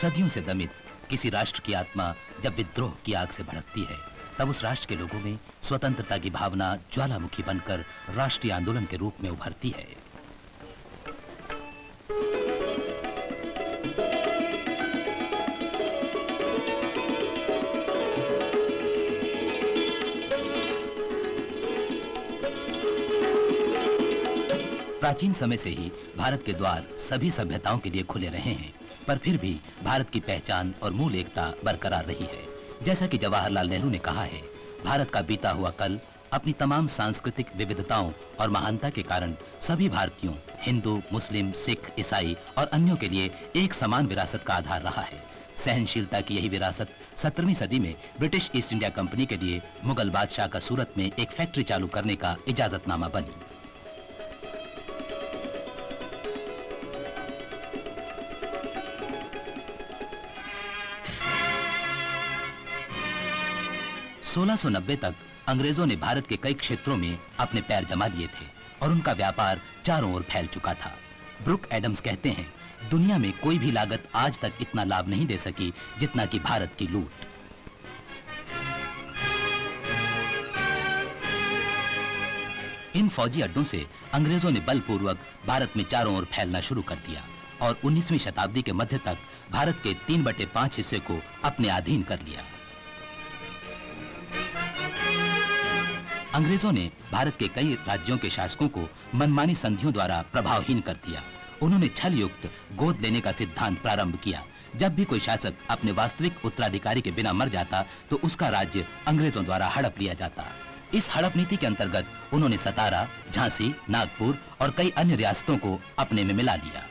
सदियों से दमित किसी राष्ट्र की आत्मा जब विद्रोह की आग से भड़कती है, तब उस राष्ट्र के लोगों में स्वतंत्रता की भावना ज्वालामुखी बनकर राष्ट्रीय आंदोलन के रूप में उभरती है। प्राचीन समय से ही भारत के द्वार सभी सभ्यताओं के लिए खुले रहे हैं, पर फिर भी भारत की पहचान और मूल एकता बरकरार रही है। जैसा कि जवाहरलाल नेहरू ने कहा है, भारत का बीता हुआ कल अपनी तमाम सांस्कृतिक विविधताओं और महानता के कारण सभी भारतीयों, हिंदू, मुस्लिम, सिख, ईसाई और अन्यों के लिए एक समान विरासत का आधार रहा है। सहनशीलता की यही विरासत 17वीं सदी में ब्रिटिश ईस्ट इंडिया कंपनी के लिए मुगल बादशाह का सूरत में एक फैक्ट्री चालू करने का इजाजतनामा बनी। सोलह 1690 तक अंग्रेजों ने भारत के कई क्षेत्रों में अपने पैर जमा लिए थे और उनका व्यापार चारों ओर फैल चुका था। ब्रुक एडम्स कहते हैं, दुनिया में कोई भी लागत आज तक इतना लाभ नहीं दे सकी जितना कि भारत की लूट। इन फौजी अड्डों से अंग्रेजों ने बलपूर्वक भारत में चारों ओर फैलना शुरू कर दिया और 19वीं शताब्दी के मध्य तक भारत के 3/5 हिस्से को अपने अधीन कर लिया। अंग्रेजों ने भारत के कई राज्यों के शासकों को मनमानी संधियों द्वारा प्रभावहीन कर दिया। उन्होंने छल युक्त गोद लेने का सिद्धांत प्रारंभ किया। जब भी कोई शासक अपने वास्तविक उत्तराधिकारी के बिना मर जाता तो उसका राज्य अंग्रेजों द्वारा हड़प लिया जाता। इस हड़प नीति के अंतर्गत उन्होंने सतारा, झांसी, नागपुर और कई अन्य रियासतों को अपने में मिला लिया।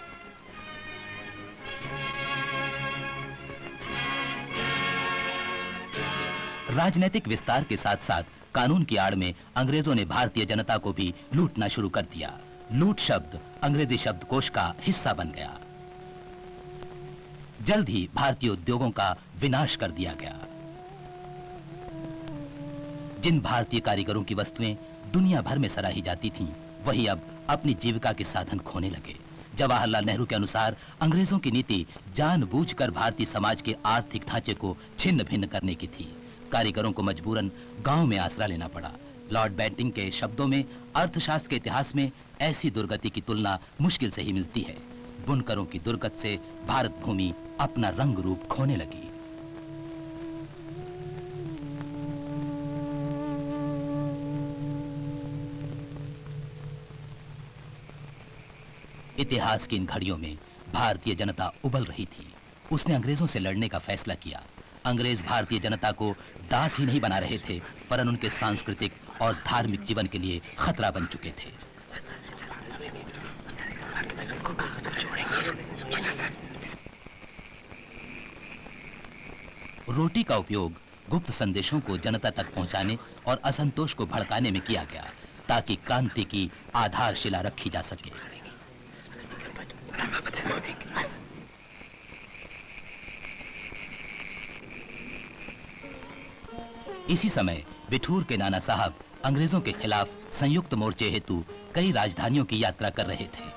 राजनीतिक विस्तार के साथ साथ कानून की आड़ में अंग्रेजों ने भारतीय जनता को भी लूटना शुरू कर दिया। लूट शब्द अंग्रेजी शब्दकोश का हिस्सा बन गया। जल्द ही भारतीय उद्योगों का विनाश कर दिया गया। जिन भारतीय कारीगरों की वस्तुएं दुनिया भर में सराही जाती थीं, वही अब अपनी जीविका के साधन खोने लगे। जवाहरलाल नेहरू के अनुसार अंग्रेजों की नीति जानबूझकर भारतीय समाज के आर्थिक ढांचे को छिन्न भिन्न करने की थी। कारीगरों को मजबूरन गांव में आसरा लेना पड़ा। लॉर्ड बेंटिंग के शब्दों में, अर्थशास्त्र के इतिहास में ऐसी दुर्गति की तुलना मुश्किल से ही मिलती है। बुनकरों की दुर्गत से भारत भूमि अपना रंग रूप खोने लगी। इतिहास की इन घड़ियों में भारतीय जनता उबल रही थी। उसने अंग्रेजों से लड़ने का फैसला किया। अंग्रेज भारतीय जनता को दास ही नहीं बना रहे थे, वरन उनके सांस्कृतिक और धार्मिक जीवन के लिए खतरा बन चुके थे। रोटी का उपयोग गुप्त संदेशों को जनता तक पहुंचाने और असंतोष को भड़काने में किया गया, ताकि क्रांति की आधारशिला रखी जा सके। इसी समय बिठूर के नाना साहब अंग्रेजों के खिलाफ संयुक्त मोर्चे हेतु कई राजधानियों की यात्रा कर रहे थे।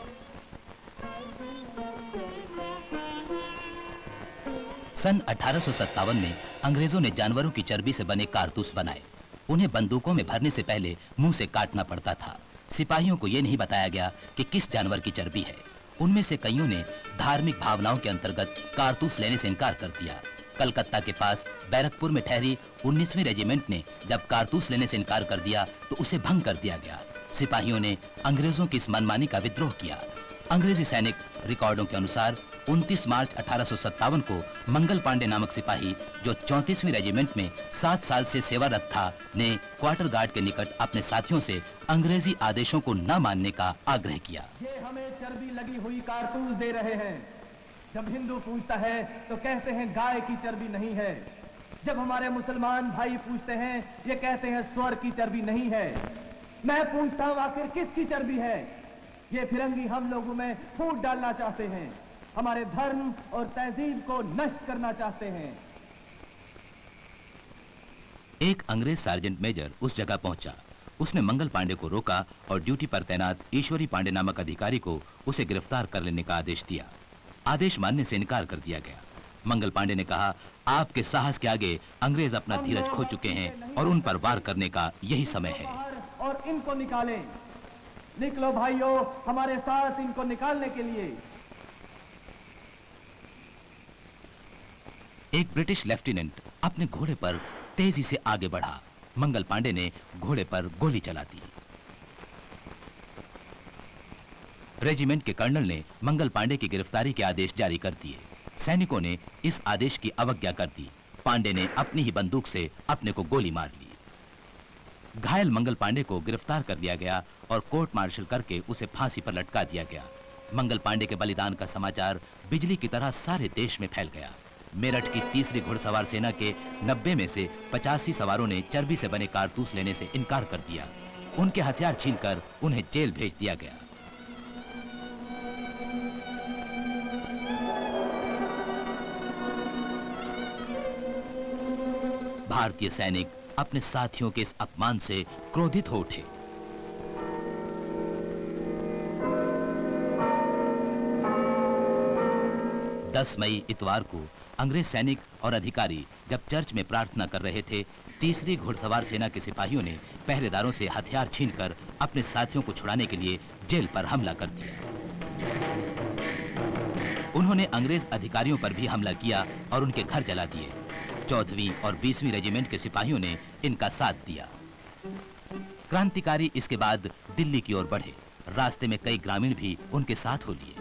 सन 1857 में अंग्रेजों ने जानवरों की चर्बी से बने कारतूस बनाए। उन्हें बंदूकों में भरने से पहले मुंह से काटना पड़ता था। सिपाहियों को यह नहीं बताया गया कि किस जानवर की चर्बी है। उनमें से कईयों ने धार्मिक भावनाओं के अंतर्गत कारतूस लेने से इनकार कर दिया। कलकत्ता के पास बैरकपुर में ठहरी 19वीं रेजिमेंट ने जब कारतूस लेने से इनकार कर दिया तो उसे भंग कर दिया गया। सिपाहियों ने अंग्रेजों की इस मनमानी का विद्रोह किया। अंग्रेजी सैनिक रिकॉर्डों के अनुसार 29 मार्च 1857 को मंगल पांडे नामक सिपाही, जो 34वीं रेजिमेंट में 7 साल से सेवारत था, ने क्वार्टर गार्ड के निकट अपने साथियों से अंग्रेजी आदेशों को न मानने का आग्रह किया। ये हमें चर्बी लगी हुई कारतूस दे रहे हैं। जब हिंदू पूछता है तो कहते हैं गाय की चर्बी नहीं है। जब हमारे मुसलमान भाई पूछते हैं, ये कहते हैं स्वर की चर्बी नहीं है। मैं पूछता हूं, आखिर किसकी चर्बी है? ये फिरंगी हम लोगों में फूट डालना चाहते हैं, हमारे धर्म और तहजीब को नष्ट करना चाहते हैं। एक अंग्रेज सार्जेंट मेजर उस जगह पहुंचा। उसने मंगल पांडे को रोका और ड्यूटी पर तैनात ईश्वरी पांडे नामक अधिकारी को उसे गिरफ्तार कर लेने का आदेश दिया। आदेश मानने से इनकार कर दिया गया। मंगल पांडे ने कहा, आपके साहस के आगे अंग्रेज अपना धीरज खो चुके हैं और उन पर वार करने का यही समय है। और इनको निकालें। निकलो भाइयों, हमारे साथ इनको निकालने के लिए। एक ब्रिटिश लेफ्टिनेंट अपने घोड़े पर तेजी से आगे बढ़ा। मंगल पांडे ने घोड़े पर गोली चला दी। रेजिमेंट के कर्नल ने मंगल पांडे की गिरफ्तारी के आदेश जारी कर दिए। सैनिकों ने इस आदेश की अवज्ञा कर दी। पांडे ने अपनी ही बंदूक से अपने को गोली मार ली। घायल मंगल पांडे को गिरफ्तार कर लिया गया और कोर्ट मार्शल करके उसे फांसी पर लटका दिया गया। मंगल पांडे के बलिदान का समाचार बिजली की तरह सारे देश में फैल गया। मेरठ की तीसरी घुड़सवार सेना के 90 में से 85 सवारों ने चर्बी से बने कारतूस लेने से इनकार कर दिया। उनके हथियार छीनकर उन्हें जेल भेज दिया गया। भारतीय सैनिक अपने साथियों के इस अपमान से क्रोधित हो उठे। दस मई इतवार को अंग्रेज सैनिक और अधिकारी जब चर्च में प्रार्थना कर रहे थे, तीसरी घुड़सवार सेना के सिपाहियों ने पहरेदारों से हथियार छीनकर अपने साथियों को छुड़ाने के लिए जेल पर हमला कर दिया। उन्होंने अंग्रेज अधिकारियों पर भी हमला किया और उनके घर जला दिए। 14वीं और 20वीं रेजिमेंट के सिपाहियों ने इनका साथ दिया। क्रांतिकारी इसके बाद दिल्ली की ओर बढ़े। रास्ते में कई ग्रामीण भी उनके साथ हो लिए।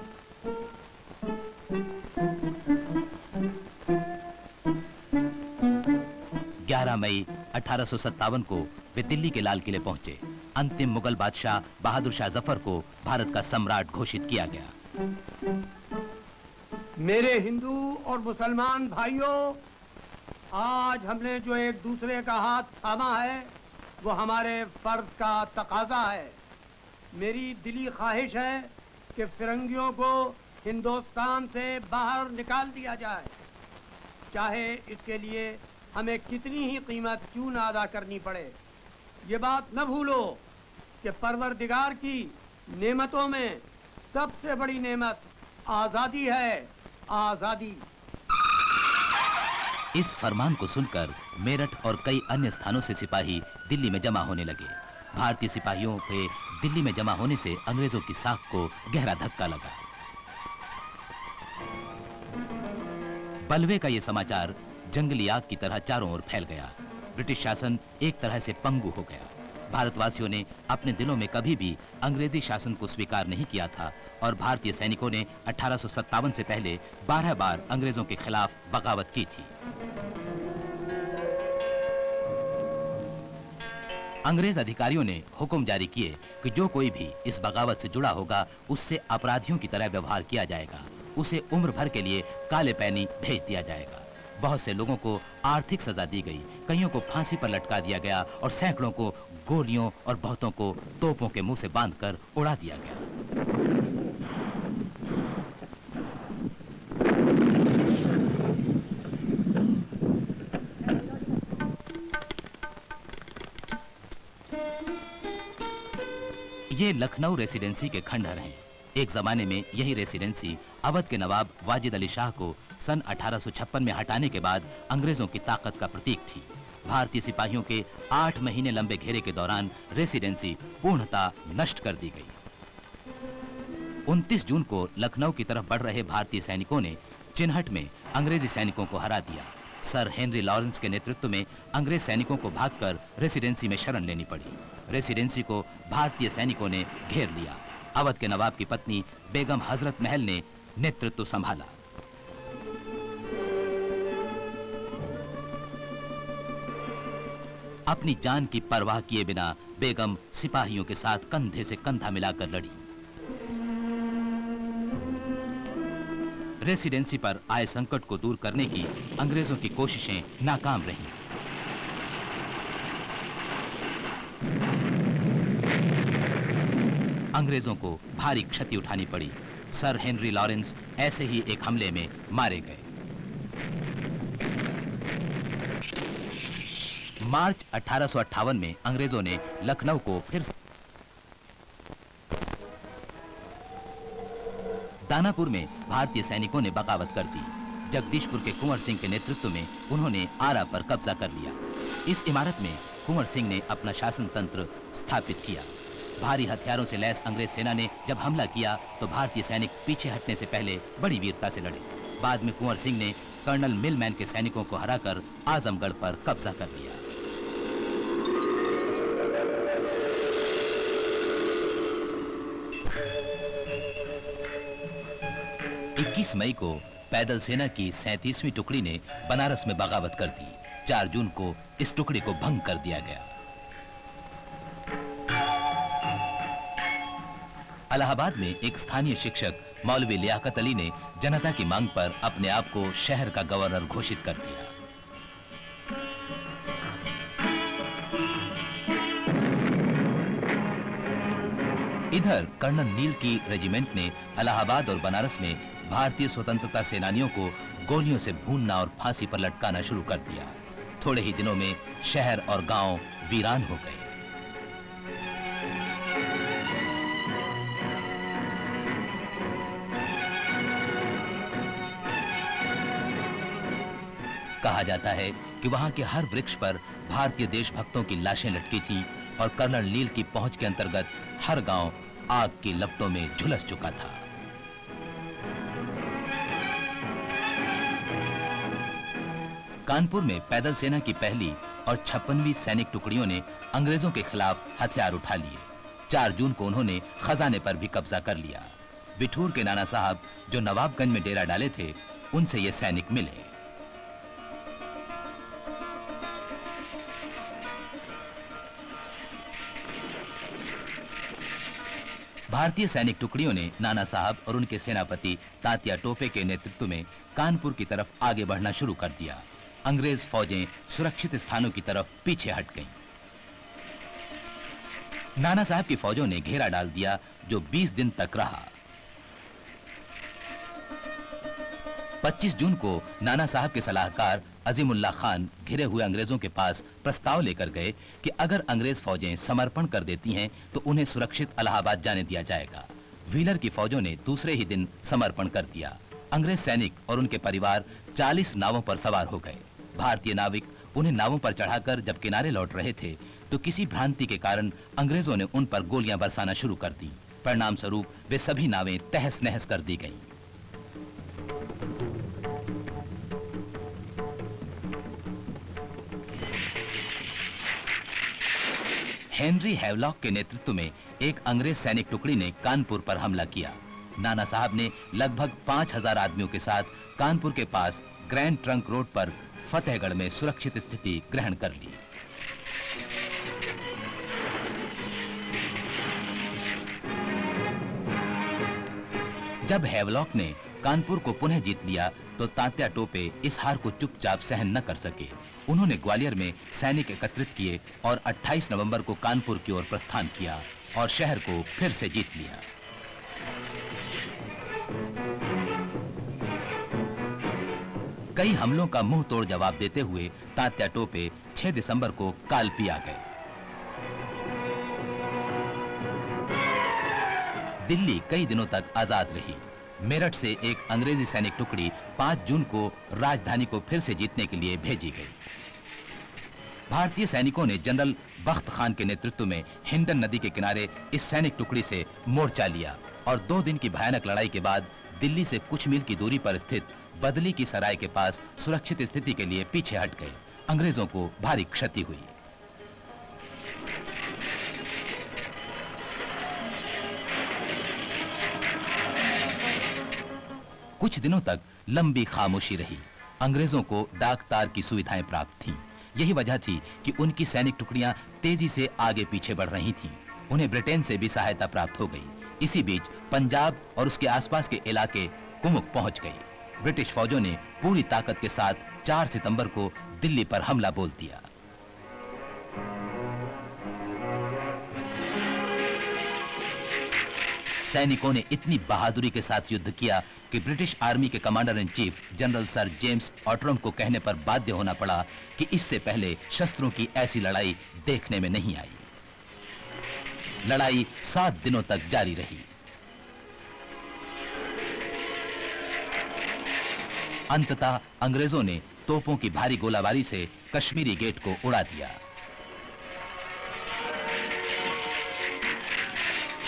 11 मई 1857 को वे दिल्ली के लाल किले पहुंचे। अंतिम मुगल बादशाह बहादुर शाह जफर को भारत का सम्राट घोषित किया गया। मेरे हिंदू और मुसलमान भाइयों, आज हमने जो एक दूसरे का हाथ थामा है वो हमारे फर्ज का तकाजा है। मेरी दिली ख्वाहिश है कि फिरंगियों को हिंदुस्तान से बाहर निकाल दिया जाए, चाहे इसके लिए हमें कितनी ही कीमत क्यों न अदा करनी पड़े। ये बात न भूलो कि परवरदिगार की नेमतों में सबसे बड़ी नेमत आजादी है, आजादी। इस फरमान को सुनकर मेरठ और कई अन्य स्थानों से सिपाही दिल्ली में जमा होने लगे। भारतीय सिपाहियों के दिल्ली में जमा होने से अंग्रेजों की साख को गहरा धक्का लगा। बलवे का यह समाचार जंगली आग की तरह चारों ओर फैल गया। ब्रिटिश शासन एक तरह से पंगु हो गया। भारतवासियों ने अपने दिलों में कभी भी अंग्रेजी शासन को स्वीकार नहीं किया था और भारतीय सैनिकों ने 1857 से पहले 12 बार अंग्रेजों के खिलाफ बगावत की थी। अंग्रेज अधिकारियों ने हुक्म जारी किए कि जो कोई भी इस बगावत से जुड़ा होगा उससे अपराधियों की तरह व्यवहार किया जाएगा, उसे उम्र भर के लिए काले पैनी भेज दिया जाएगा। बहुत से लोगों को आर्थिक सजा दी गई, कईयों को फांसी पर लटका दिया गया और सैकड़ों को गोलियों और बहुतों को तोपों के मुंह से बांधकर उड़ा दिया गया। ये लखनऊ रेसिडेंसी के खंडहर हैं। एक जमाने में यही रेसिडेंसी अवध के नवाब वाजिद अली शाह को सन 1856 में हटाने के बाद अंग्रेजों की ताकत का प्रतीक थी। भारतीय सिपाहियों के 8 महीने लंबे घेरे के दौरान रेसिडेंसी पूर्णतः नष्ट कर दी गई। 29 जून को लखनऊ की तरफ बढ़ रहे भारतीय सैनिकों ने चिन्हट में अंग्रेजी सैनिकों को हरा दिया। सर हेनरी लॉरेंस के नेतृत्व में अंग्रेज सैनिकों को भागकर रेसिडेंसी में शरण लेनी पड़ी। रेसिडेंसी को भारतीय सैनिकों ने घेर लिया। अवध के नवाब की पत्नी बेगम हजरत महल ने नेतृत्व संभाला। अपनी जान की परवाह किए बिना बेगम सिपाहियों के साथ कंधे से कंधा मिलाकर लड़ी। रेसिडेंसी पर आए संकट को दूर करने की अंग्रेजों की कोशिशें नाकाम रहीं। अंग्रेजों को भारी क्षति उठानी पड़ी। सर हेनरी लॉरेंस ऐसे ही एक हमले में मारे गए। मार्च 1858 में अंग्रेजों ने लखनऊ को फिर दानापुर में भारतीय सैनिकों ने बगावत कर दी। जगदीशपुर के कुंवर सिंह के नेतृत्व में उन्होंने आरा पर कब्जा कर लिया। इस इमारत में कुंवर सिंह ने अपना शासन तंत्र स्थापित किया। भारी हथियारों से लैस अंग्रेज सेना ने जब हमला किया तो भारतीय सैनिक पीछे हटने से पहले बड़ी वीरता से लड़े। बाद में कुंवर सिंह ने कर्नल मिलमैन के सैनिकों को हराकर आजमगढ़ पर कब्जा कर लिया। 21 मई को पैदल सेना की 37वीं टुकड़ी ने बनारस में बगावत कर दी। 4 जून को इस टुकड़ी को भंग कर दिया गया। इलाहाबाद में एक स्थानीय शिक्षक मौलवी लियाकत अली ने जनता की मांग पर अपने आप को शहर का गवर्नर घोषित कर दिया। इधर कर्नल नील की रेजिमेंट ने इलाहाबाद और बनारस में भारतीय स्वतंत्रता सेनानियों को गोलियों से भूनना और फांसी पर लटकाना शुरू कर दिया। थोड़े ही दिनों में शहर और गांव वीरान हो गए। कहा जाता है कि वहां के हर वृक्ष पर भारतीय देशभक्तों की लाशें लटकी थीं और कर्नल नील की पहुंच के अंतर्गत हर गांव आग की लपटों में झुलस चुका था। कानपुर में पैदल सेना की पहली और 56वीं सैनिक टुकड़ियों ने अंग्रेजों के खिलाफ हथियार उठा लिए। 4 जून को उन्होंने खजाने पर भी कब्जा कर लिया। बिठूर के नाना साहब जो नवाबगंज में डेरा डाले थे, उनसे ये सैनिक मिले। भारतीय सैनिक टुकड़ियों ने नाना साहब और उनके सेनापति तात्या टोपे के नेतृत्व में कानपुर की तरफ आगे बढ़ना शुरू कर दिया। अंग्रेज फौजें सुरक्षित स्थानों की तरफ पीछे हट गईं। नाना साहब की फौजों ने घेरा डाल दिया जो 20 दिन तक रहा। 25 जून को नाना साहब के सलाहकार अजीमुल्ला खान घिरे हुए अंग्रेजों के पास प्रस्ताव लेकर गए कि अगर अंग्रेज फौजें समर्पण कर देती हैं तो उन्हें सुरक्षित इलाहाबाद जाने दिया जाएगा। व्हीलर की फौजों ने दूसरे ही दिन समर्पण कर दिया। अंग्रेज सैनिक और उनके परिवार 40 नावों पर सवार हो गए। भारतीय नाविक उन्हें नावों पर चढ़ाकर जब किनारे लौट रहे थे तो किसी भ्रांति के कारण अंग्रेजों ने उन पर गोलियां बरसाना शुरू कर दी। परिणाम स्वरूप वे सभी नावें तहस नहस कर दी गईं। हेनरी हैवलॉक के नेतृत्व में एक अंग्रेज सैनिक टुकड़ी ने कानपुर पर हमला किया। नाना साहब ने लगभग 5000 आदमियों के साथ कानपुर के पास ग्रैंड ट्रंक रोड पर फतेहगढ़ में सुरक्षित स्थिति ग्रहण कर ली। जब हैवलॉक ने कानपुर को पुनः जीत लिया तो तात्या टोपे इस हार को चुपचाप सहन न कर सके। उन्होंने ग्वालियर में सैनिक एकत्रित किए और 28 नवंबर को कानपुर की ओर प्रस्थान किया और शहर को फिर से जीत लिया। कई हमलों का मुंह तोड़ जवाब देते हुए तात्या टोपे 6 दिसंबर को कालपी आ गए। दिल्ली कई दिनों तक आजाद रही। मेरठ से एक अंग्रेजी सैनिक टुकड़ी 5 जून को राजधानी को फिर से जीतने के लिए भेजी गई। भारतीय सैनिकों ने जनरल बख्त खान के नेतृत्व में हिंडन नदी के किनारे इस सैनिक टुकड़ी से मोर्चा लिया और 2 दिन की भयानक लड़ाई के बाद दिल्ली से कुछ मील की दूरी पर स्थित बदली की सराय के पास सुरक्षित स्थिति के लिए पीछे हट गए। अंग्रेजों को भारी क्षति हुई। कुछ दिनों तक लंबी खामोशी रही। अंग्रेजों को डाक तार की सुविधाएं प्राप्त थीं। यही वजह थी कि उनकी सैनिक टुकड़ियां तेजी से आगे पीछे बढ़ रही थीं। उन्हें ब्रिटेन से भी सहायता प्राप्त हो गई। इसी बीच पंजाब और उसके आसपास के इलाके कुमुक पहुंच गए। ब्रिटिश फौजों ने पूरी ताकत के साथ 4 सितंबर को दिल्ली पर हमला बोल दिया। सैनिकों ने इतनी बहादुरी के साथ युद्ध किया कि ब्रिटिश आर्मी के commander in chief general sir James Outram को कहने पर बाध्य होना पड़ा कि इससे पहले शस्त्रों की ऐसी लड़ाई देखने में नहीं आई। लड़ाई 7 दिनों तक जारी रही। अंततः अंग्रेजों ने तोपों की भारी गोलाबारी से कश्मीरी गेट को उड़ा दिया।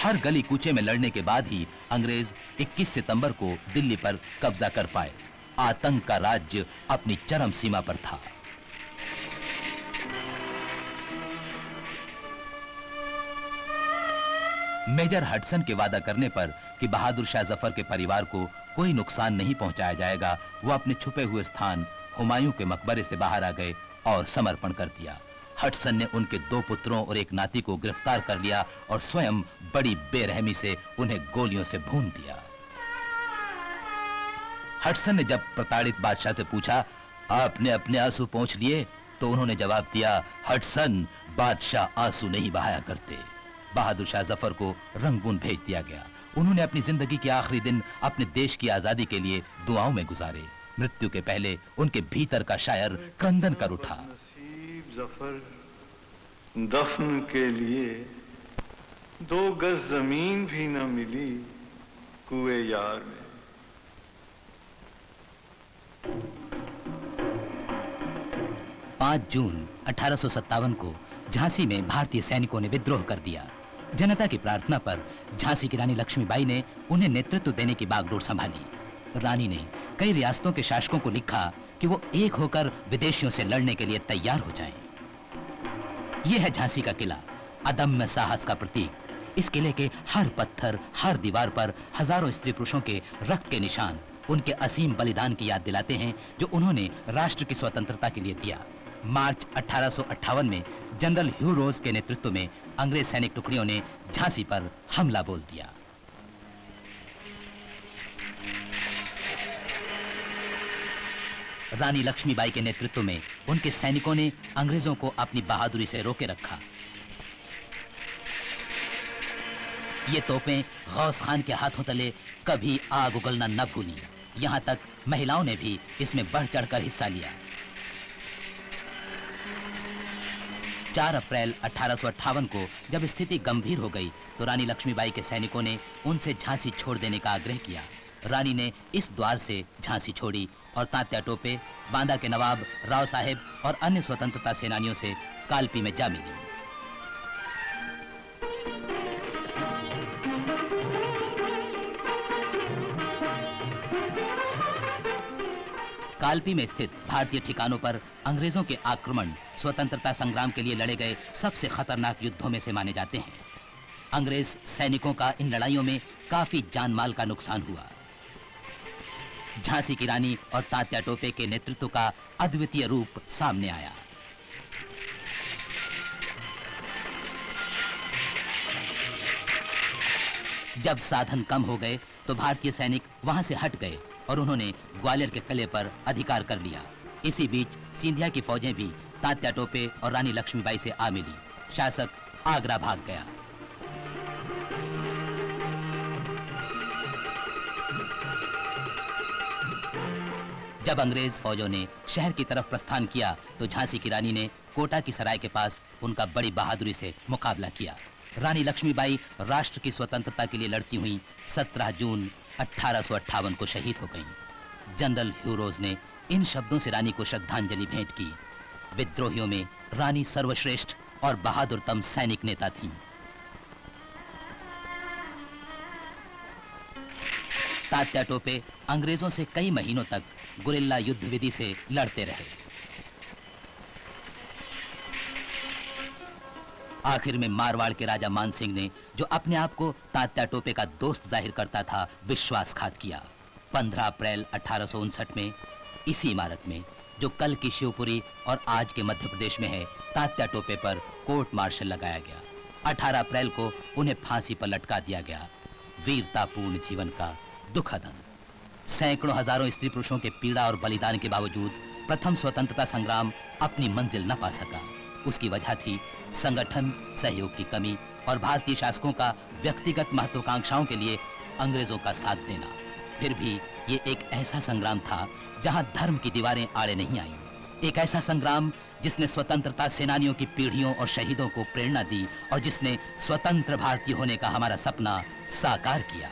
हर गली कूचे में लड़ने के बाद ही अंग्रेज 21 सितंबर को दिल्ली पर कब्जा कर पाए। आतंक का राज्य अपनी चरम सीमा पर था। मेजर हडसन के वादा करने पर कि बहादुर शाह जफर के परिवार को कोई नुकसान नहीं पहुंचाया जाएगा, वो अपने छुपे हुए स्थान हुमायूं के मकबरे से बाहर आ गए और समर्पण कर दिया। हडसन ने उनके 2 पुत्रों और एक नाती को गिरफ्तार कर लिया और स्वयं बड़ी बेरहमी से उन्हें गोलियों से भून दिया। हडसन ने जब प्रताड़ित बादशाह से पूछा, आपने अपने आंसू पोंछ लिए? तो उन्होंने जवाब दिया, हडसन, बादशाह आंसू नहीं बहाया करते। बहादुर शाह जफर को रंगून भेज दिया गया। उन्होंने अपनी जिंदगी के आखिरी दिन अपने देश की आजादी के लिए दुआओं में गुजारे। मृत्यु के पहले उनके भीतर का शायर क्रंदन कर उठा, नसीब जफर दफन के लिए 2 गज जमीन भी न मिली कुए यार में। 5 जून 1857 को झांसी में भारतीय सैनिकों ने विद्रोह कर दिया। जनता की प्रार्थना पर झांसी की रानी लक्ष्मीबाई ने उन्हें नेतृत्व देने की बागडोर संभाली। रानी ने कई रियासतों के शासकों को लिखा कि वो एक होकर विदेशियों से लड़ने के लिए तैयार हो जाएं। यह है झांसी का किला, अदम्य साहस का प्रतीक। इस किले के हर पत्थर, हर दीवार पर हजारों स्त्री पुरुषों के रक्त के निशान उनके असीम बलिदान की याद दिलाते हैं जो उन्होंने राष्ट्र की स्वतंत्रता के लिए दिया। मार्च 1858 में जनरल ह्यू रोज के नेतृत्व में अंग्रेज सैनिक टुकड़ियों ने झांसी पर हमला बोल दिया। रानी लक्ष्मीबाई के नेतृत्व में उनके सैनिकों ने अंग्रेजों को अपनी बहादुरी से रोके रखा। ये तोपें गौस खान के हाथों तले कभी आग उगलना न भूली। यहां तक महिलाओं ने भी इसमें बढ़ चढ़कर हिस्सा लिया। 4 अप्रैल 1858 को जब स्थिति गंभीर हो गई तो रानी लक्ष्मीबाई के सैनिकों ने उनसे झांसी छोड़ देने का आग्रह किया। रानी ने इस द्वार से झांसी छोड़ी और तात्या टोपे, बांदा के नवाब राव साहेब और अन्य स्वतंत्रता सेनानियों से कालपी में जा मिली। कालपी में स्थित भारतीय ठिकानों पर अंग्रेजों के आक्रमण स्वतंत्रता संग्राम के लिए लड़े गए सबसे खतरनाक युद्धों में से माने जाते हैं। अंग्रेज सैनिकों का इन लड़ाइयों में काफी जानमाल का नुकसान हुआ। झांसी की रानी और तात्या टोपे के नेतृत्व का अद्वितीय रूप सामने आया। जब साधन कम हो गए तो भारतीय सैनिक वहां से हट गए और उन्होंने ग्वालियर के किले पर अधिकार कर लिया। इसी बीच सिंधिया की फौजें भी तात्या टोपे और रानी लक्ष्मीबाई से आ मिली। शासक आगरा भाग गया। जब अंग्रेज फौजों ने शहर की तरफ प्रस्थान किया तो झांसी की रानी ने कोटा की सराय के पास उनका बड़ी बहादुरी से मुकाबला किया। रानी लक्ष्मीबाई राष्ट्र की स्वतंत्रता के लिए लड़ती हुई 17 जून 1858 को शहीद हो गईं। जनरल ह्यू रोज ने इन शब्दों से रानी को श्रद्धांजलि भेंट की। विद्रोहियों में रानी सर्वश्रेष्ठ और बहादुरतम सैनिक नेता थीं। तात्या टोपे अंग्रेजों से कई महीनों तक गुरिल्ला युद्ध विधि से लड़ते रहे। आखिर में मारवाड़ के राजा मान सिंह ने, जो अपने आप को तात्या टोपे का दोस्त जाहिर करता था, विश्वासघात किया। 15 अप्रैल 1859 में इसी इमारत में, जो कल की शिवपुरी और आज के मध्य प्रदेश में है, तात्या टोपे पर कोर्ट मार्शल लगाया गया। 18 अप्रैल को उन्हें फांसी पर लटका दिया गया। वीरतापूर्ण जीवन का दुखद अंत। सैकड़ों हजारों स्त्री पुरुषों के पीड़ा और बलिदान के बावजूद प्रथम स्वतंत्रता संग्राम अपनी मंजिल न पा सका। उसकी वजह थी संगठन, सहयोग की कमी और भारतीय शासकों का व्यक्तिगत महत्वाकांक्षाओं के लिए अंग्रेजों का साथ देना। फिर भी ये एक ऐसा संग्राम था जहां धर्म की दीवारें आड़े नहीं आईं। एक ऐसा संग्राम जिसने स्वतंत्रता सेनानियों की पीढ़ियों और शहीदों को प्रेरणा दी और जिसने स्वतंत्र भारतीय होने का हमारा सपना साकार किया।